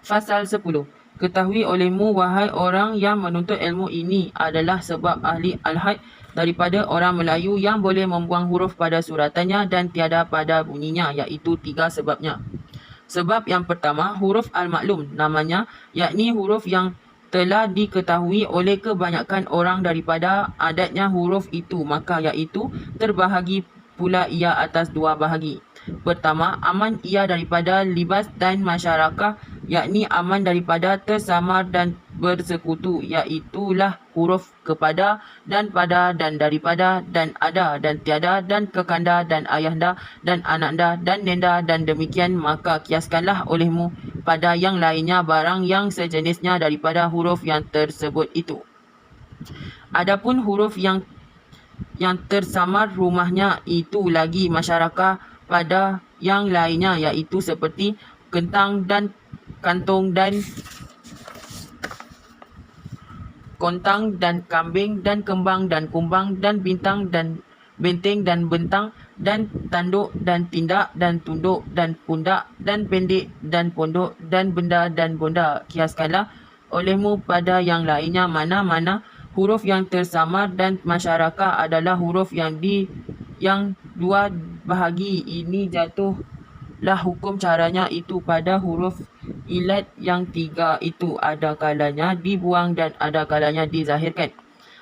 Fasal 10. Ketahui olehmu, wahai orang yang menuntut ilmu, ini adalah sebab ahli al-had daripada orang Melayu yang boleh membuang huruf pada suratannya dan tiada pada bunyinya, iaitu 3 sebabnya. Sebab yang pertama, huruf al-maklum namanya, yakni huruf yang telah diketahui oleh kebanyakan orang daripada adatnya huruf itu, maka iaitu terbahagi pula ia atas 2 bahagi. Pertama, aman ia daripada libas dan masyarakat, yakni aman daripada tersamar dan bersekutu, iaitulah huruf kepada dan pada dan daripada dan ada dan tiada dan kekanda dan ayahanda dan ananda dan nenda dan demikian, maka kiaskanlah olehmu pada yang lainnya barang yang sejenisnya daripada huruf yang tersebut itu. Adapun huruf yang tersamar rumahnya itu lagi masyarakat pada yang lainnya, iaitu seperti kentang dan kantong dan kontang dan kambing dan kembang dan kumbang dan bintang dan benteng dan bentang dan tanduk dan tindak dan tunduk dan pundak dan pendek dan pondok dan benda dan bonda. Kiaskanlah olehmu pada yang lainnya mana-mana huruf yang tersamar dan masyarakat adalah huruf yang 2 bahagi ini, jatuhlah hukum caranya itu pada huruf ilat yang 3 itu, ada kalanya dibuang dan ada kalanya dizahirkan.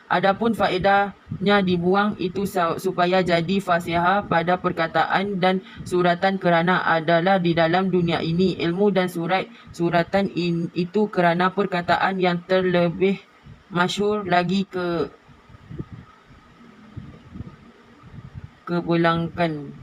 Adapun faedahnya dibuang itu supaya jadi fasihah pada perkataan dan suratan, kerana adalah di dalam dunia ini ilmu dan suratan itu kerana perkataan yang terlebih masyhur lagi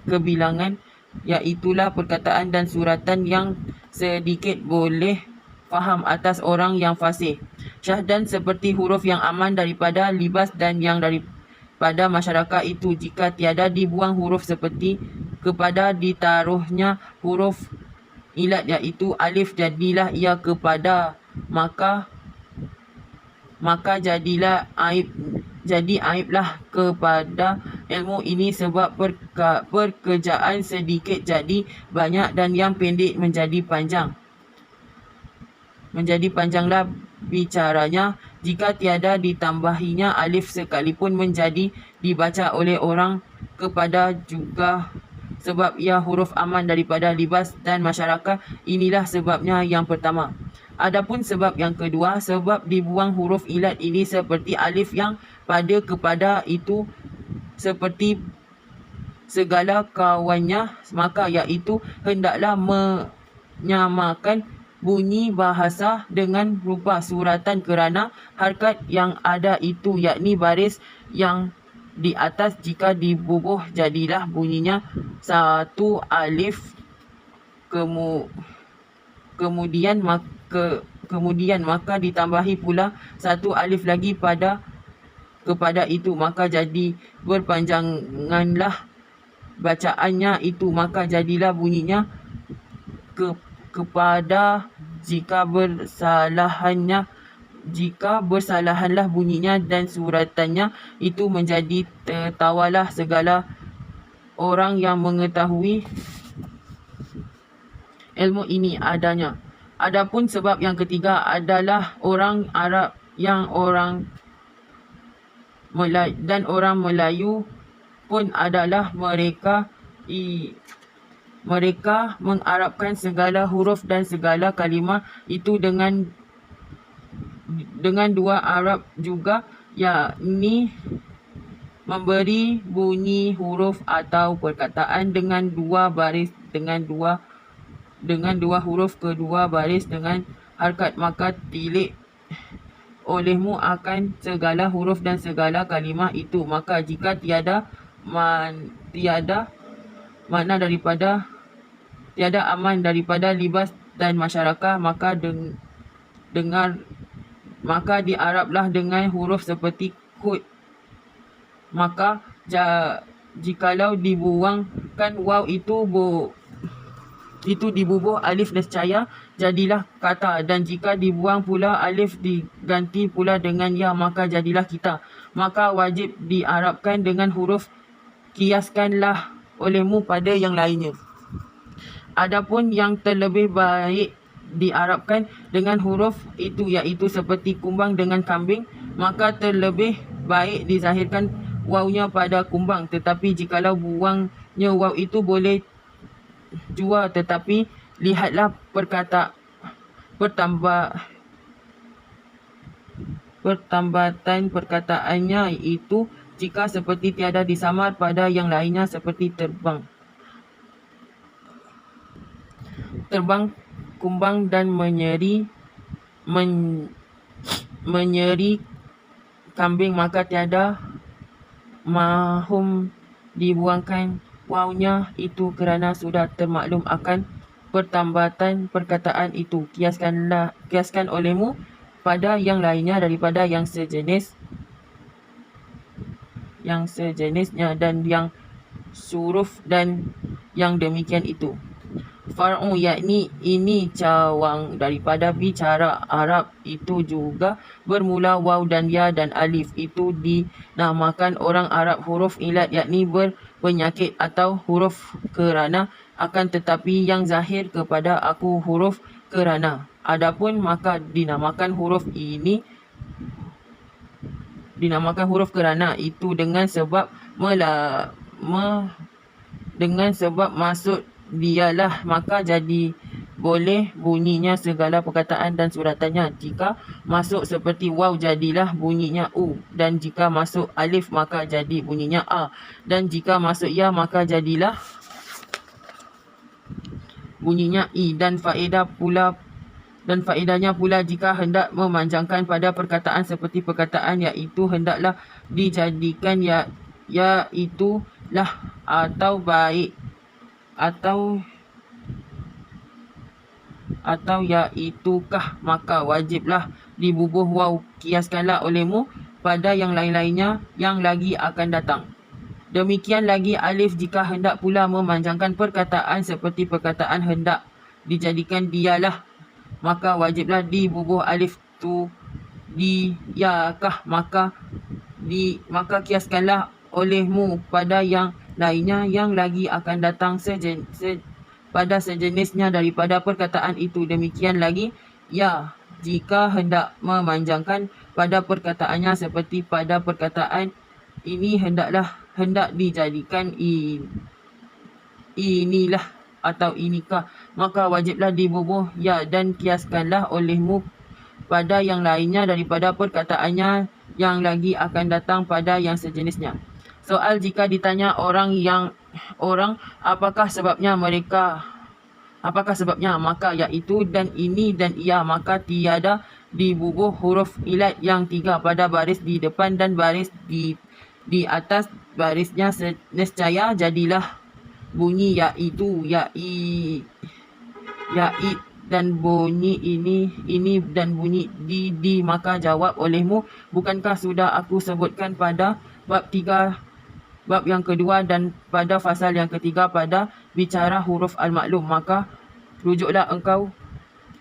kebilangan, iaitulah perkataan dan suratan yang sedikit boleh faham atas orang yang fasih. Syahdan seperti huruf yang aman daripada libas dan yang daripada masyarakat itu, jika tiada dibuang huruf seperti kepada ditaruhnya huruf ilat, iaitu alif, jadilah ia kepada, maka jadi aiblah kepada ilmu ini, sebab pekerjaan sedikit jadi banyak dan yang pendek menjadi panjanglah bicaranya jika tiada ditambahinya alif, sekalipun menjadi dibaca oleh orang kepada juga, sebab ia huruf aman daripada libas dan masyarakat. Inilah sebabnya yang pertama. Adapun sebab yang kedua, sebab dibuang huruf ilat ini seperti alif yang pada kepada itu seperti segala kawannya, maka iaitu hendaklah menyamakan bunyi bahasa dengan rupa suratan, kerana harkat yang ada itu, yakni baris yang di atas, jika dibubuh jadilah bunyinya 1 alif, kemudian maka ditambahi pula 1 alif lagi kepada itu, maka jadi berpanjanganlah bacaannya itu, maka jadilah bunyinya kepada, jika bersalahanlah bunyinya dan suratannya itu menjadi tertawalah segala orang yang mengetahui ilmu ini adanya. Adapun sebab yang ketiga adalah orang Arab dan orang Melayu pun adalah mereka mengarabkan segala huruf dan segala kalimah itu dengan 2 Arab juga, yakni memberi bunyi huruf atau perkataan dengan 2 baris dengan dua huruf kedua baris dengan harkat, maka tilik olehmu akan segala huruf dan segala kalimah itu. Maka jika tiada aman daripada libas dan masyarakat, maka diarablah dengan huruf seperti kut. Maka jikalau dibuangkan waw itu dibubuh alif nescaya jadilah kata, dan jika dibuang pula alif diganti pula dengan ya, maka jadilah kita. Maka wajib diarabkan dengan huruf, kiaskanlah olehmu pada yang lainnya. Adapun yang terlebih baik diarabkan dengan huruf itu, iaitu seperti kumbang dengan kambing, maka terlebih baik dizahirkan wawnya pada kumbang. Tetapi jikalau buangnya waw itu boleh jua, tetapi lihatlah pertambatan perkataannya, itu jika seperti tiada disamar pada yang lainnya seperti terbang, kumbang dan menyeri kambing, maka tiada mahum dibuangkan wawnya itu kerana sudah termaklum akan pertambatan perkataan itu. Kiaskan olehmu pada yang lainnya daripada yang sejenisnya dan yang suruf dan yang demikian itu. Far'u, yakni ini cawang daripada bicara Arab, itu juga bermula waw dan ya dan alif. Itu dinamakan orang Arab huruf ilat, yakni berpenyakit atau huruf kerana. Akan tetapi yang zahir kepada aku huruf kerana. Adapun maka dinamakan huruf kerana itu dengan sebab maksud dialah, maka jadi boleh bunyinya segala perkataan dan suratannya. Jika masuk seperti waw jadilah bunyinya u, dan jika masuk alif maka jadi bunyinya a, dan jika masuk ya maka jadilah bunyinya i. Dan faedahnya pula jika hendak memanjangkan pada perkataan seperti perkataan iaitu, hendaklah dijadikan iaitu lah atau baik atau iaitukah, maka wajiblah dibubuh waw. Kiaskanlah olehmu pada yang lain-lainnya yang lagi akan datang. Demikian lagi alif jika hendak pula memanjangkan perkataan seperti perkataan hendak dijadikan dialah, maka wajiblah dibubuh alif tu diyakah, maka kiaskanlah olehmu pada yang lainnya yang lagi akan datang pada sejenisnya daripada perkataan itu. Demikian lagi ya jika hendak memanjangkan pada perkataannya seperti pada perkataan ini hendak dijadikan inilah atau inikah, maka wajiblah dibubuh ya, dan kiaskanlah olehmu pada yang lainnya daripada perkataannya yang lagi akan datang pada yang sejenisnya. Soal, jika ditanya orang apakah sebabnya, maka iaitu dan ini dan ia, maka tiada dibubuh huruf ilat yang tiga pada baris di depan dan baris di atas barisnya, nescaya jadilah bunyi iaitu, dan bunyi ini dan bunyi di. Maka jawab olehmu, bukankah sudah aku sebutkan pada bab yang kedua dan pada fasal yang ketiga pada bicara huruf al-maklum, maka rujuklah engkau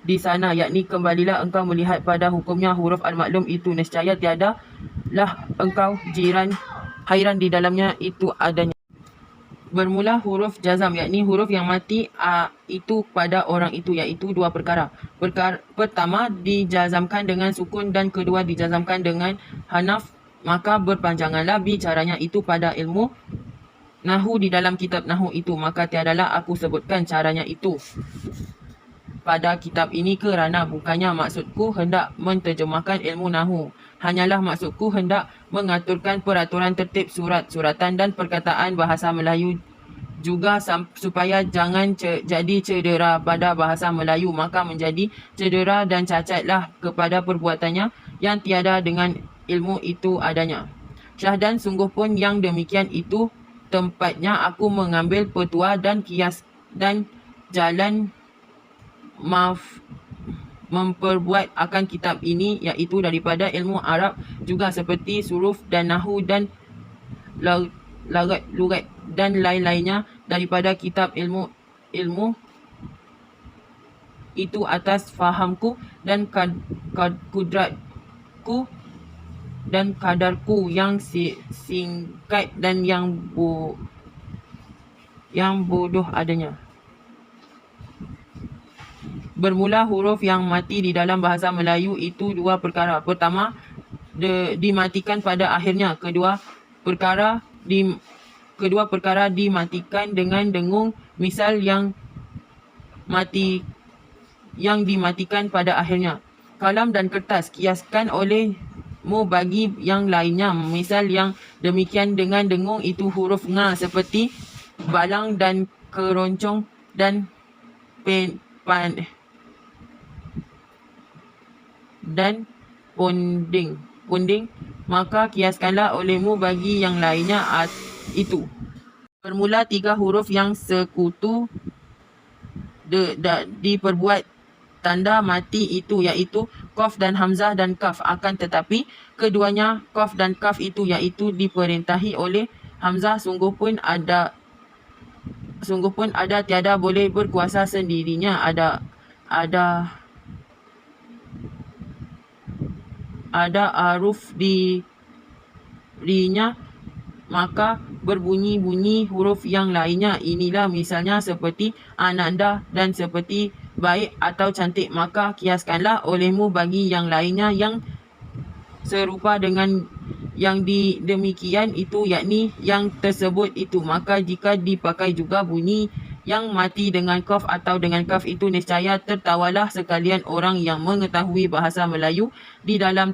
di sana, yakni kembalilah engkau melihat pada hukumnya huruf al-maklum itu, nescaya tiada lah engkau hairan di dalamnya itu adanya. Bermula huruf jazam, yakni huruf yang mati itu pada orang itu, iaitu dua perkara. Pertama dijazamkan dengan sukun dan kedua dijazamkan dengan hanaf, maka berpanjanganlah bicaranya itu pada ilmu Nahu di dalam kitab Nahu itu, maka tiadalah aku sebutkan caranya itu pada kitab ini kerana bukannya maksudku hendak menterjemahkan ilmu Nahu, hanyalah maksudku hendak mengaturkan peraturan tertib surat-suratan dan perkataan bahasa Melayu juga supaya jangan jadi cedera pada bahasa Melayu, maka menjadi cedera dan cacatlah kepada perbuatannya yang tiada dengan ilmu itu adanya. Syahdan, sungguh pun yang demikian itu tempatnya aku mengambil petua dan kias dan jalan memperbuat akan kitab ini, iaitu daripada ilmu Arab juga seperti suruf dan nahu dan lugat dan lain-lainnya daripada kitab ilmu itu atas fahamku dan kudratku dan kadarku yang singkat dan yang bodoh adanya. Bermula huruf yang mati di dalam bahasa Melayu itu dua perkara. Pertama, dimatikan pada akhirnya. Kedua perkara dimatikan dengan dengung. Misal yang dimatikan pada akhirnya. Kalam dan kertas, kiaskan olehmu bagi yang lainnya. Misal yang demikian dengan dengung itu huruf nga seperti balang dan keroncong dan punding, maka kiaskanlah olehmu bagi yang lainnya itu. Bermula tiga huruf yang sekutu diperbuat tanda mati itu, iaitu qaf dan hamzah dan kaf. Akan tetapi keduanya qaf dan kaf itu iaitu diperintahi oleh hamzah sungguh pun ada tiada boleh berkuasa sendirinya. Ada aruf dirinya, maka berbunyi-bunyi huruf yang lainnya. Inilah misalnya seperti ananda dan seperti baik atau cantik. Maka kiaskanlah olehmu bagi yang lainnya yang serupa dengan yang demikian itu, yakni yang tersebut itu. Maka jika dipakai juga bunyi yang mati dengan qaf atau dengan kaf itu, niscaya tertawalah sekalian orang yang mengetahui bahasa Melayu di dalam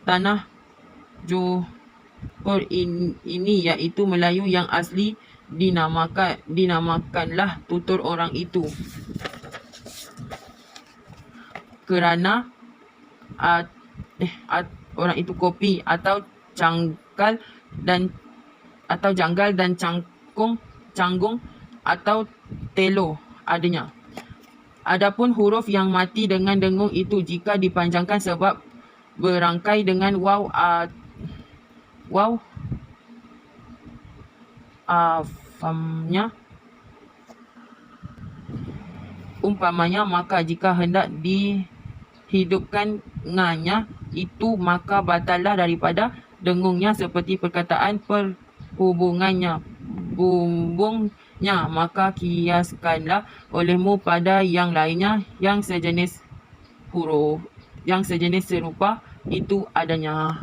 tanah Johor ini, iaitu Melayu yang asli dinamakanlah tutur orang itu. Kerana orang itu kopi atau janggal dan canggung atau telo adanya. Adapun huruf yang mati dengan dengung itu, jika dipanjangkan sebab berangkai dengan waw umpamanya, maka jika hendak dihidupkan nganya itu, maka batallah daripada dengungnya seperti perkataan perhubungannya, bumbungnya. Maka kiaskanlah olehmu pada yang lainnya yang sejenis serupa itu adanya.